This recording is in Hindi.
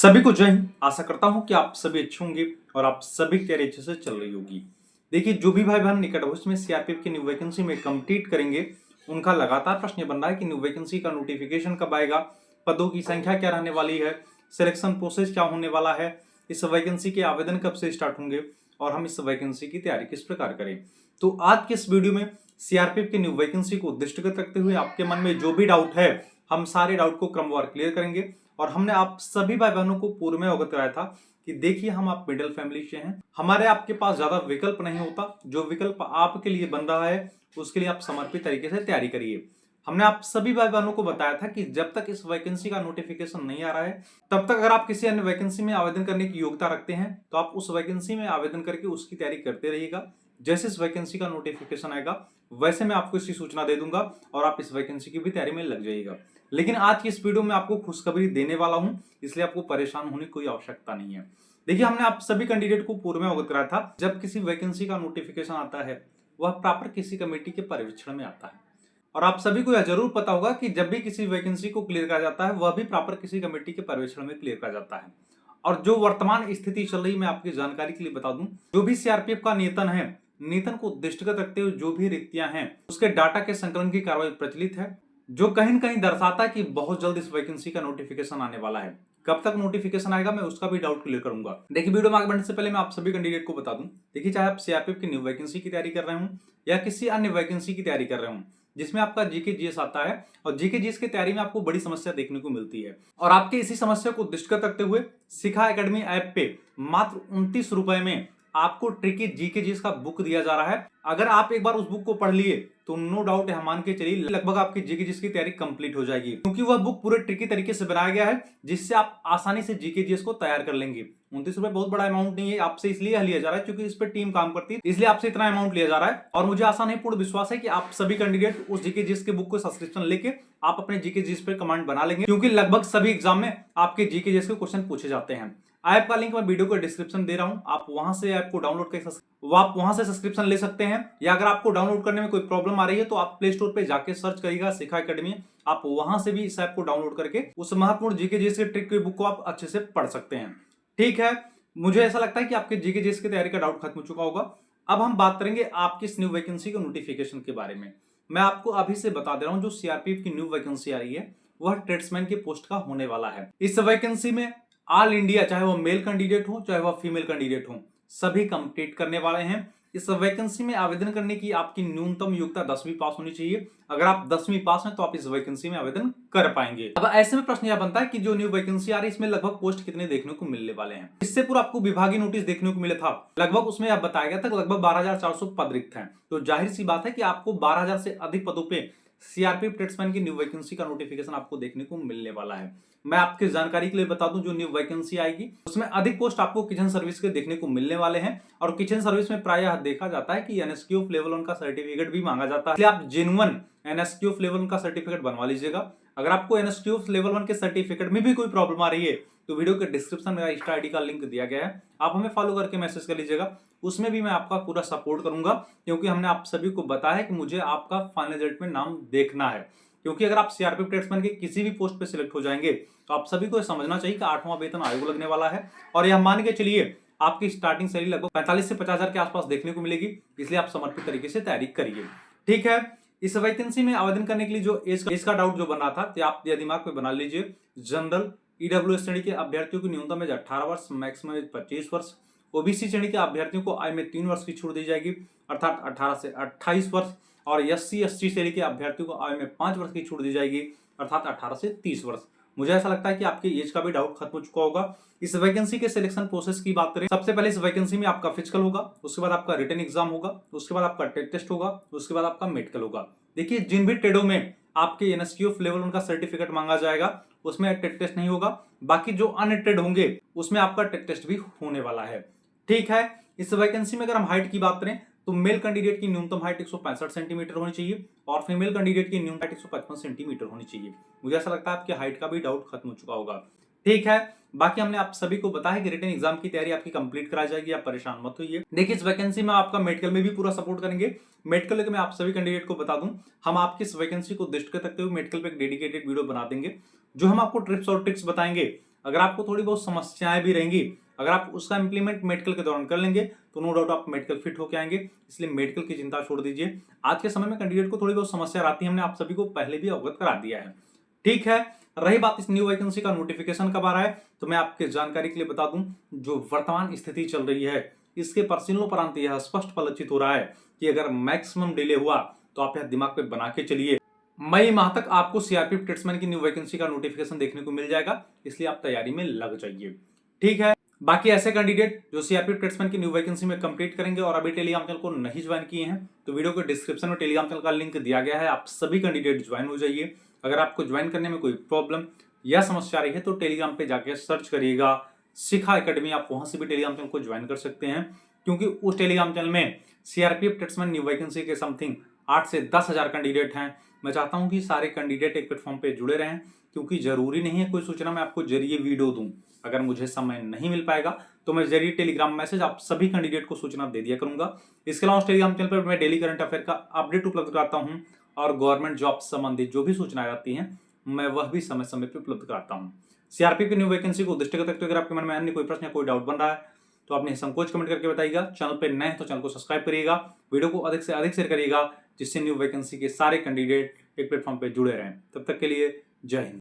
सभी को जय हिंद। आशा करता हूं कि आप सभी अच्छे होंगे और आप सभी की तैयारी अच्छे से चल रही होगी। देखिए, जो भी भाई बहन निकट भविष्य में सीआरपीएफ की न्यू वैकेंसी में कंप्लीट करेंगे, उनका लगातार प्रश्न बन रहा है कि न्यू वैकेंसी का नोटिफिकेशन कब आएगा, पदों की संख्या क्या रहने वाली है, सिलेक्शन प्रोसेस क्या होने वाला है, इस वैकेंसी के आवेदन कब से स्टार्ट होंगे और हम इस वैकेंसी की तैयारी किस प्रकार करें। तो आज के इस वीडियो में सीआरपीएफ की न्यू वैकेंसी को दृष्टिगत रखते हुए आपके मन में जो भी डाउट है, हम सारे डाउट को क्रमवार क्लियर करेंगे। और हमने आप सभी भाई बहनों को पूर्व में अवगत कराया था कि देखिए, हम आप मिडिल फैमिली से हैं, हमारे आपके पास ज्यादा विकल्प नहीं होता। जो विकल्प आपके लिए बन रहा है उसके लिए आप समर्पित तरीके से तैयारी करिए। हमने आप सभी भाई बहनों को बताया था कि जब तक इस वैकेंसी का नोटिफिकेशन नहीं आ रहा है, तब तक अगर आप किसी अन्य वैकेंसी में आवेदन करने की योग्यता रखते हैं तो आप उस वैकेंसी में आवेदन करके उसकी तैयारी करते रहिएगा। जैसे इस वैकेंसी का नोटिफिकेशन आएगा वैसे मैं आपको इसकी सूचना दे दूंगा और आप इस वैकेंसी की भी तैयारी में लग जाइएगा। लेकिन आज की इस वीडियो में आपको खुशखबरी देने वाला हूं, इसलिए आपको परेशान होने की कोई आवश्यकता नहीं है। देखिए, हमने आप सभी कैंडिडेट को पूर्व में अवगत कराया था, जब किसी वैकेंसी का नोटिफिकेशन आता है वह प्रॉपर किसी कमेटी के पर्यवेक्षण में आता है। और आप सभी को यह जरूर पता होगा कि जब भी किसी वैकेंसी को क्लियर करा जाता है वह भी प्रॉपर किसी कमेटी के पर्यवेक्षण में क्लियर करा जाता है। और जो वर्तमान स्थिति चल रही, मैं आपकी जानकारी के लिए बता दूं, जो भी सीआरपीएफ का नेतन है, नेतन को दृष्टिगत रखते हुए जो भी रिक्तियां हैं उसके डाटा के संकलन की कार्रवाई प्रचलित है, जो कहीं न कहीं दर्शाता है कि बहुत जल्द इस वैकेंसी का नोटिफिकेशन आने वाला है। कब तक नोटिफिकेशन आएगा मैं उसका भी डाउट क्लियर करूंगा। देखिए, वीडियो में आगे बढ़ने से पहले मैं आप सभी कैंडिडेट को बता दूं, देखिए, चाहे आप सीआरपीएफ की न्यू वैकेंसी की तैयारी कर रहे हो या किसी अन्य वैकेंसी की तैयारी कर रहे हो जिसमें आपका जीके जीएस आता है, और जीके जीएस की तैयारी में आपको बड़ी समस्या देखने को मिलती है, और आपके इसी समस्या को दृष्टिगत रखते हुए शिखा एकेडमी ऐप पे मात्र 29 रुपए में आपको ट्रिकी जीके जीएस का बुक दिया जा रहा है। अगर आप एक बार उस बुक को पढ़ लिए तो नो डाउट है, मान के चलिए लगभग आपकी जीके जीएस की तैयारी कंप्लीट हो जाएगी, क्योंकि वह बुक पूरे ट्रिकी तरीके से बनाया गया है जिससे आप आसानी से जीके जीएस को तैयार कर लेंगे। 29 रुपए बहुत बड़ा अमाउंट नहीं है, आपसे इसलिए लिया जा रहा है क्योंकि इस पर टीम काम करती है, इसलिए आपसे इतना अमाउंट लिया जा रहा है। और मुझे आशा नहीं, पूर्ण विश्वास है कि आप सभी कैंडिडेट उस जीके जीएस के बुक को सब्सक्रिप्शन लेके आप अपने जीके जीएस पर कमांड बना लेंगे, क्योंकि लगभग सभी एग्जाम में आपके जीके जीएस के क्वेश्चन पूछे जाते हैं। ऐप का लिंक मैं वीडियो को डिस्क्रिप्शन दे रहा हूं, आप वहां से ऐप को डाउनलोड कर आप वहां से सब्सक्रिप्शन ले सकते हैं। या अगर आपको डाउनलोड करने में कोई प्रॉब्लम आ रही है तो आप प्ले स्टोर पे जाके सर्च करिएगा शिखा एकेडमी, आप वहां से भी इस ऐप को डाउनलोड करके उस महत्वपूर्ण जीके जीएस के ट्रिक की बुक को आप अच्छे से पढ़ सकते हैं। ठीक है, मुझे ऐसा लगता है कि आपके जीके जीएस की तैयारी का डाउट खत्म हो चुका होगा। अब हम बात करेंगे आपकी इस न्यू वैकेंसी के नोटिफिकेशन के बारे में। मैं आपको अभी से बता दे रहा हूं, जो सीआरपीएफ की न्यू वैकेंसी आ रही है वह ट्रेड्समैन की पोस्ट का होने वाला है। इस वैकेंसी में ऑल इंडिया, चाहे वह मेल कैंडिडेट हो चाहे वह फीमेल कैंडिडेट हो, सभी कंप्लीट करने वाले हैं। इस वैकेंसी में आवेदन करने की आपकी न्यूनतम योग्यता 10वीं पास होनी चाहिए। अगर आप 10वीं पास हैं तो आप इस वैकेंसी में आवेदन कर पाएंगे। अब ऐसे में प्रश्न यह बनता है कि जो न्यू वैकेंसी आ रही है इसमें लगभग पोस्ट कितने देखने को मिलने वाले हैं। इससे पूर्व आपको विभागीय नोटिस देखने को मिला था, लगभग उसमें यह बताया गया था लगभग 12,400 पद रिक्त हैं। तो जाहिर सी बात है कि आपको 12,000 से अधिक पदों पे सीआरपीएफ ट्रेड्समैन की न्यू वैकेंसी का नोटिफिकेशन आपको देखने को मिलने वाला है। मैं आपकी जानकारी के लिए बता दूं, जो न्यू वैकेंसी आएगी उसमें अधिक पोस्ट आपको किचन सर्विस के देखने को मिलने वाले हैं। और किचन सर्विस में प्रायः देखा जाता है कि एनएसक्यूएफ लेवल 1 का सर्टिफिकेट भी मांगा जाता है, इसलिए आप जेन्युइन एनएसक्यूएफ लेवल 1 का सर्टिफिकेट बनवा लीजिएगा। अगर आपको एनएसक्यूएफ लेवल 1 के सर्टिफिकेट में भी कोई प्रॉब्लम आ रही है तो वीडियो के डिस्क्रिप्शन में इंस्टा आईडी का लिंक दिया गया है, आप हमें फॉलो करके मैसेज कर लीजिएगा, उसमें भी मैं आपका पूरा सपोर्ट करूंगा। क्योंकि हमने आप सभी को बताया है कि मुझे आपका फाइनल रिजल्ट में नाम देखना है, क्योंकि अगर आप सीआरपीएफ ट्रेड्समैन के किसी भी पोस्ट पे सिलेक्ट हो जाएंगे तो आप सभी को समझना चाहिए कि 8वां वेतन आयोग लगने वाला है। और यह मान के चलिए आपकी स्टार्टिंग सैलरी लगभग 45 से 50,000 के आसपास देखने को मिलेगी, इसलिए आप समर्पित तरीके से तैयारी करिए। ठीक है, इस वैकेंसी में आवेदन करने के लिए जो एज का डाउट जो बना था, तो आप दिमाग में बना लीजिए। जनरल ईडब्ल्यूएस श्रेणी के अभ्यर्थियों की न्यूनतम एज 18 वर्ष, मैक्सिमम एज 25 वर्ष। ओबीसी श्रेणी के अभ्यर्थियों को आयु में 3 वर्ष की छूट दी जाएगी, अर्थात 18 से 28 वर्ष। और एससी एसटी श्रेणी के अभ्यर्थियों को आयु में 5 वर्ष की छूट दी जाएगी, अर्थात 18 से 30 वर्ष। मुझे ऐसा लगता है कि आपके एज का भी डाउट खत्म हो चुका होगा। इस वैकेंसी के सिलेक्शन प्रोसेस की बात करें, सबसे पहले इस वैकेंसी में आपका फिजिकल होगा, उसके बाद आपका रिटन एग्जाम होगा, उसके बाद आपका टेस्ट होगा, उसके बाद आपका मेडिकल होगा। देखिए, जिन भी ट्रेडों में आपके एनएसक्यूएफ लेवल 1 का सर्टिफिकेट मांगा जाएगा उसमें टेस्ट नहीं होगा, बाकी जो अन्य ट्रेड होंगे उसमें आपका टेस्ट भी होने वाला है। ठीक है, इस वैकेंसी में अगर हम हाइट की बात करें तो मेल कैंडिडेट की न्यूनतम हाइट 165 सेंटीमीटर होनी चाहिए और फीमेल कैंडिडेट की न्यूनतम हाइट 155 सेंटीमीटर होनी चाहिए। मुझे ऐसा लगता है आपके हाइट का भी डाउट खत्म हो चुका होगा। ठीक है, बाकी हमने आप सभी को बताया कि रिटन एग्जाम की तैयारी आपकी कंप्लीट कराई जाएगी, आप परेशान मत होइए। देखिए, इस वैकेंसी में आपका मेडिकल में भी पूरा सपोर्ट करेंगे। मेडिकल के मैं आप सभी कैंडिडेट को बता दूं, हम आपकी इस वैकेंसी को दृष्टिगत रखते हुए मेडिकल पे एक डेडिकेटेड वीडियो बना देंगे, जो हम आपको ट्रिप्स और ट्रिक्स बताएंगे अगर आपको थोड़ी बहुत समस्याएं भी रहेंगी, अगर आप उसका इंप्लीमेंट मेडिकल के दौरान कर लेंगे तो नो डाउट आप मेडिकल फिट होकर आएंगे। इसलिए मेडिकल की चिंता छोड़ दीजिए। आज के समय में कैंडिडेट को थोड़ी बहुत समस्या आती है, हमने आप सभी को पहले भी अवगत करा दिया है। ठीक है, रही बात इस न्यू वैकेंसी का नोटिफिकेशन कब आ रहा है, तो मैं आपके जानकारी के लिए बता दूं, जो वर्तमान स्थिति चल रही है इसके परसीनोपरांत यह स्पष्ट फलित हो रहा है कि अगर मैक्सिमम डिले हुआ तो आप यह दिमाग पे बना के चलिए, मई माह तक आपको सीआरपीएफ ट्रेड्समैन की न्यू वैकेंसी का नोटिफिकेशन देखने को मिल जाएगा। इसलिए आप तैयारी में लग जाइए। ठीक है, बाकी ऐसे कैंडिडेट जो सीआरपीएफ ट्रेड्समैन की न्यू वैकेंसी में कंप्लीट करेंगे और अभी टेलीग्राम चैनल को नहीं ज्वाइन किए हैं तो वीडियो के डिस्क्रिप्शन में टेलीग्राम चैनल का लिंक दिया गया है, आप सभी कैंडिडेट ज्वाइन हो जाइए। अगर आपको ज्वाइन करने में कोई प्रॉब्लम या समस्या आ रही है तो टेलीग्राम पे जाके सर्च करिएगा शिखा एकेडमी, आप वहां से भी टेलीग्राम चैनल को ज्वाइन कर सकते हैं, क्योंकि उस टेलीग्राम चैनल में सीआरपीएफ ट्रेड्समैन न्यू वैकेंसी के समथिंग 8 से 10,000 कैंडिडेट हैं। मैं चाहता हूं कि सारे कैंडिडेट एक प्लेटफॉर्म पे जुड़े रहें, क्योंकि जरूरी नहीं है कोई सूचना मैं आपको जरिए वीडियो दूं। अगर मुझे समय नहीं मिल पाएगा तो मैं जरिए टेलीग्राम मैसेज आप सभी कैंडिडेट को सूचना दे दिया करूंगा। इसके अलावा टेलीग्राम चैनल पर मैं डेली करंट अफेयर का अपडेट उपलब्ध कराता हूं और गवर्नमेंट जॉब संबंधित जो भी सूचनाएं आती हैं मैं वह भी समय समय पर उपलब्ध कराता हूं। सीआरपीएफ की न्यू वैकेंसी को दृष्टिगत रखते हुए अगर आपके मन में अन्य कोई प्रश्न या कोई डाउट बन रहा है तो आप संकोच कमेंट करके बताइएगा। चैनल पे नए हैं तो चैनल को सब्सक्राइब करिएगा, वीडियो को अधिक से अधिक शेयर करिएगा, जिससे न्यू वैकेंसी के सारे कैंडिडेट एक प्लेटफॉर्म पे जुड़े रहें। तब तक के लिए जय हिंद।